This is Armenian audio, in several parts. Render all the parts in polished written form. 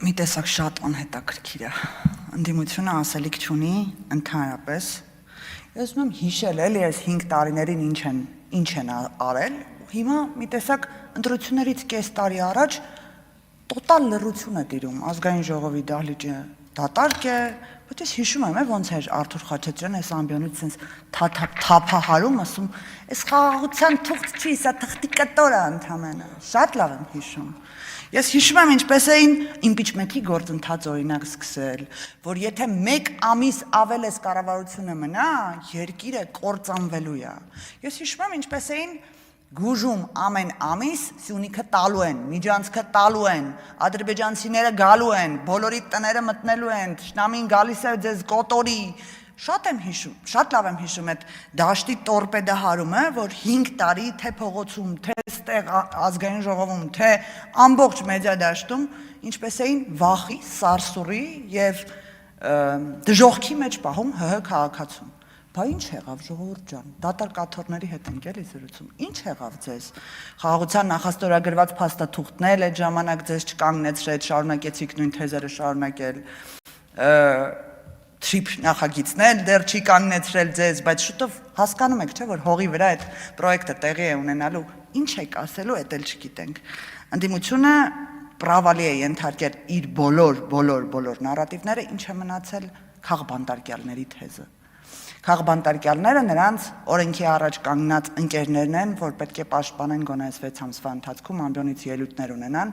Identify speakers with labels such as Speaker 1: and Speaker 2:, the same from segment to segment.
Speaker 1: մի տեսակ շատ անհետաքրքիր է։ Ընդդիմությունը ասելիք չունի ընդհանրապես։ Ես ուզում եմ հիշել էլի այս 5 տարիներին ինչ են արել։ Հիմա մի տեսակ ընտրություններից կես տարի առաջ տոտալ լռություն է տիրում, ազգային ժողովի դահլիճը դատարկ է, բայց ես հիշում եմ, ոնց էր Արթուր Խաչատրյանը այս ամբիոնից sense թափահարում, ասում, այս խաղաղության թուղթ չի, սա թղթի կտոր է ընդամենը։ Շատ լավ եմ հիշում։ Ես հիշում եմ ինչպես էին իմպիչմենթի գործընթաց օրինակ սկսել, որ եթե 1 ամիս ավել էս կառավարությունը մնա, երկիրը կործանվելու է։ Ես հիշում եմ ինչպես էին գուժում ամեն ամիս Սյունիքը տալու են, Միջանցքը տալու են, ադրբեջանցիները գալու են, բոլորի տները մտնելու են, թշնամին գալիս է ձեզ կոտորի։ Շատ եմ հիշում, շատ լավ եմ հիշում այդ դաշտի տորպեդահարումը, որ 5 տարի թե փողոցում, թե ստեղ ազգային ժողովում, թե ամբողջ մեդիա դաշտում ինչպես էին վախի, սարսուռի եւ դժոխքի մեջ պահում ՀՀ քաղաքացուն։ Բա ինչ եղավ ժողովուրդ ջան, դատարկաթորների հետ ենք էլի զրուցում, ինչ եղավ ձեզ, խաղաղության նախաստորագրված փաստաթուղթն այդ ժամանակ ձեզ չկանգնեցրեց, շարունակեցիք նույն թեզերը շարունակել, թրիփ նախագիծն էլ դեռ չի կանգնեցրել ձեզ, բայց շուտով հասկանում եք, չէ՞ որ հողի վրա այդ պրոյեկտը տեղի է ունենալու, ինչ եք ասելու, էդ էլ չգիտենք։ Ընդդիմությունը պրավալի է ենթարկել իր բոլոր նարատիվները, ինչ է մնացել քաղբանտարկյալների թեզը։ Քաղբանտարկյալները նրանց օրենքի առաջ կանգնած ընկերներն են, որ պետք է պաշտպանեն գոնե 6 ամսվա ընթացքում ամբիոնից ելույթներ ունենան,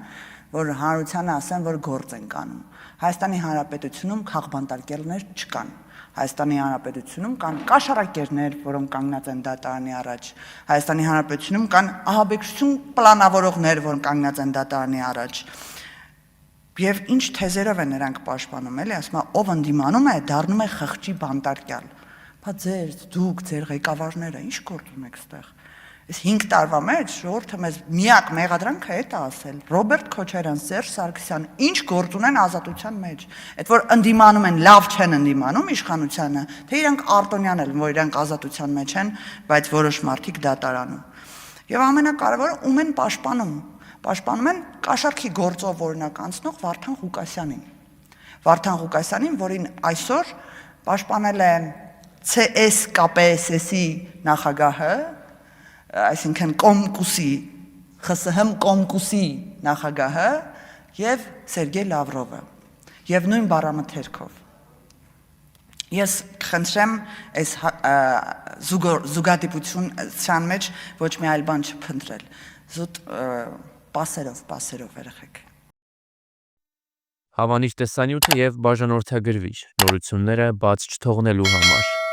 Speaker 1: որ հանրությանը ասեն, որ գործ են կանում։ Հայաստանի Հանրապետությունում քաղբանտարկյալներ չկան։ Հայաստանի Հանրապետությունում կան կաշառակերներ, որոնք կանգնած են դատարանի առաջ։ Հայաստանի Հանրապետությունում կան ահաբեկչություն պլանավորողներ, որոնք կանգնած են դատարանի առաջ։ Եվ ինչ թեզերով են նրանք պաշտպանում, էլի, ասում են, ով ընդդիմանում է, դառնում է խղճի բանտարկյալ։ Բա դուք, ձեր ղեկավարները, ինչ գործ ունեք ստեղ։ Այս 5 տարվա մեջ ժողովուրդը մեզ միակ մեղադրանքը է դա ասել։ Ռոբերտ Քոչարյան, Սերժ Սարգսյան, ինչ գործ ունեն ազատության մեջ։ Այդ որ ընդդիմանում են, լավ չեն ընդդիմանում իշխանությանը, թե իրանք արտոնյան են, որ իրանք ազատության մեջ են, բայց որոշ մարդիկ դատարանում։ Եվ ամենակարևորը ում են պաշտպանում։ Պաշտպանում են կաշառքի գործով օրինակ անցնող Վարդան Ղուկասյանին։ Վարդան Ղուկասյանին, որին այսօր պաշտպանել է ՑՍԿՊՍՍ-ի նախագահը, այսինքն Կոմկուսի, ԽՍՀՄ Կոմկուսի նախագահը եւ Սերգեյ Լավրովը եւ նույն բառամթերքով։ Ես կխնդրեմ այս զուգադիպության մեջ ոչ մի այլ բան չփնտրել, զուտ պասերով երեխեք։
Speaker 2: Հավանիչ տեսանյութը եւ բաժանորդագրվիչ նորությունները բաց չթողնելու համար